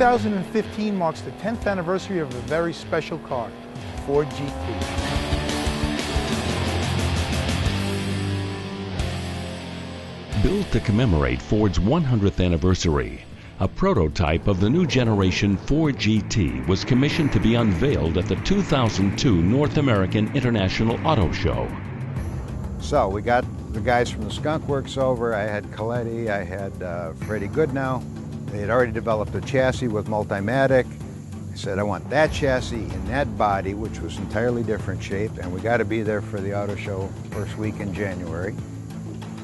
2015 marks the 10th anniversary of a very special car, Ford GT. Built to commemorate Ford's 100th anniversary, a prototype of the new generation Ford GT was commissioned to be unveiled at the 2002 North American International Auto Show. So we got the guys from the Skunk Works over. I had Coletti, I had Freddie Goodnow. They had already developed a chassis with Multimatic. I said, I want that chassis in that body, which was entirely different shape, and we got to be there for the auto show first week in January.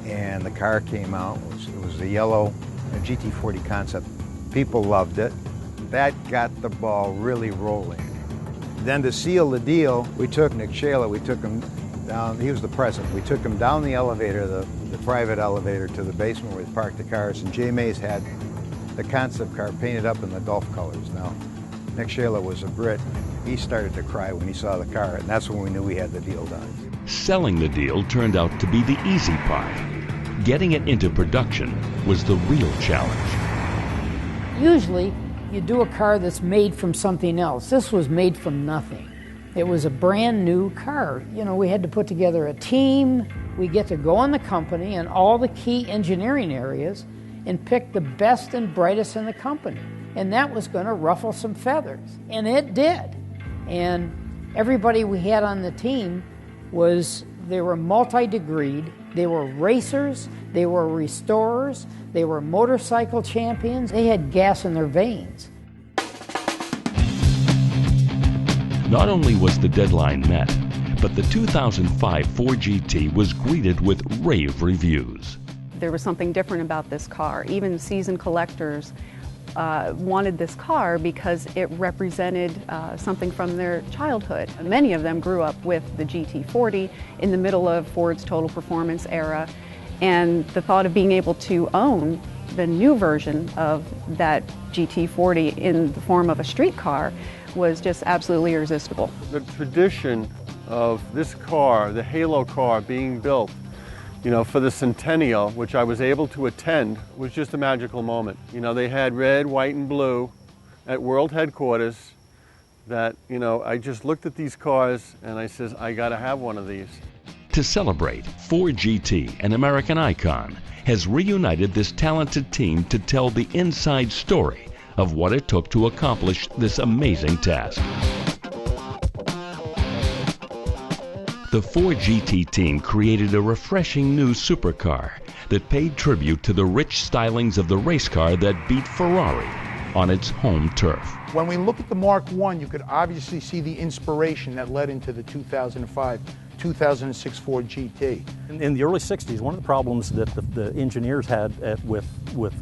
And the car came out. It was the yellow GT40 concept. People loved it. That got the ball really rolling. Then to seal the deal, we took Nick Shayla, we took him down, he was the president. We took him down the elevator, the private elevator, to the basement where we parked the cars, and Jay Mays had the concept car painted up in the Gulf colors. Now, Nick Shayla was a Brit. He started to cry when he saw the car, and that's when we knew we had the deal done. Selling the deal turned out to be the easy part. Getting it into production was the real challenge. Usually, you do a car that's made from something else. This was made from nothing. It was a brand new car. You know, we had to put together a team. We get to go in the company and all the key engineering areas and pick the best and brightest in the company. And that was going to ruffle some feathers. And it did. And everybody we had on the team they were multi-degreed. They were racers, they were restorers, they were motorcycle champions. They had gas in their veins. Not only was the deadline met, but the 2005 Ford GT was greeted with rave reviews. There was something different about this car. Even seasoned collectors wanted this car because it represented something from their childhood. Many of them grew up with the GT40 in the middle of Ford's total performance era, and the thought of being able to own the new version of that GT40 in the form of a street car was just absolutely irresistible. The tradition of this car, the Halo car, being built, you know, for the centennial, which I was able to attend, was just a magical moment. You know, they had red, white, and blue at World Headquarters that, you know, I just looked at these cars and I says, I gotta have one of these. To celebrate, Ford GT, an American icon, has reunited this talented team to tell the inside story of what it took to accomplish this amazing task. The Ford GT team created a refreshing new supercar that paid tribute to the rich stylings of the race car that beat Ferrari on its home turf. When we look at the Mark I, you could obviously see the inspiration that led into the 2005, 2006 Ford GT. In the early 60s, one of the problems that the engineers had with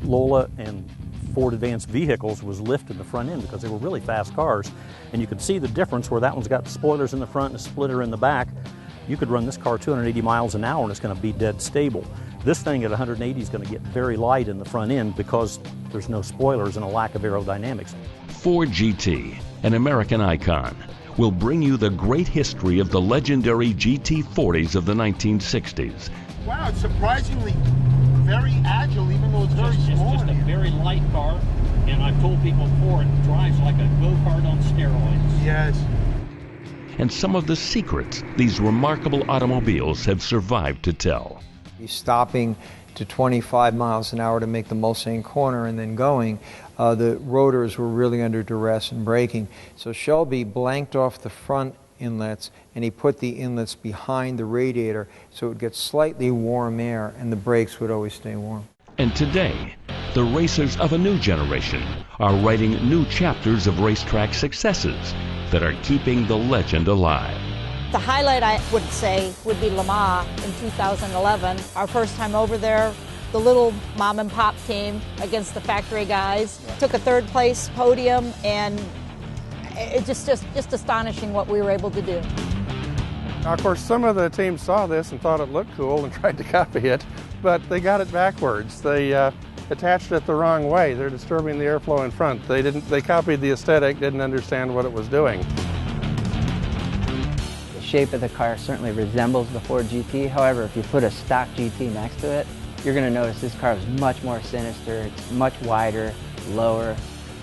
Lola and Ford Advanced Vehicles was lift in the front end, because they were really fast cars. And you could see the difference where that one's got spoilers in the front and a splitter in the back. You could run this car 280 miles an hour and it's going to be dead stable. This thing at 180 is going to get very light in the front end because there's no spoilers and a lack of aerodynamics. Ford GT, an American icon, will bring you the great history of the legendary GT40s of the 1960s. Wow, it's surprisingly very agile, even though it's very small. It's just a very light car, and I've told people before, it drives like a go-kart on steroids. Yes. And some of the secrets these remarkable automobiles have survived to tell. Stopping to 25 miles an hour to make the Mulsanne corner and then going, the rotors were really under duress and braking. So Shelby blanked off the front inlets and he put the inlets behind the radiator so it would get slightly warm air and the brakes would always stay warm. And today, the racers of a new generation are writing new chapters of racetrack successes that are keeping the legend alive. The highlight, I would say, would be Le Mans in 2011. Our first time over there, the little mom and pop team against the factory guys. Took a third place podium, and it's just astonishing what we were able to do. Now, of course, some of the teams saw this and thought it looked cool and tried to copy it, but they got it backwards. They attached it the wrong way. They're disturbing the airflow in front. They copied the aesthetic, didn't understand what it was doing. The shape of the car certainly resembles the Ford GT. However, if you put a stock GT next to it, you're going to notice this car is much more sinister. It's much wider, lower,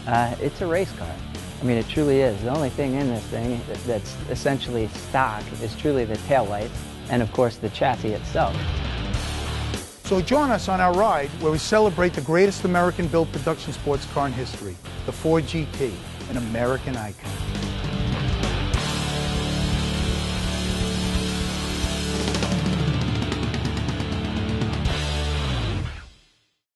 It's a race car. I mean, it truly is. The only thing in this thing that's essentially stock is truly the tail lights and, of course, the chassis itself. So join us on our ride where we celebrate the greatest American-built production sports car in history, the Ford GT, an American icon.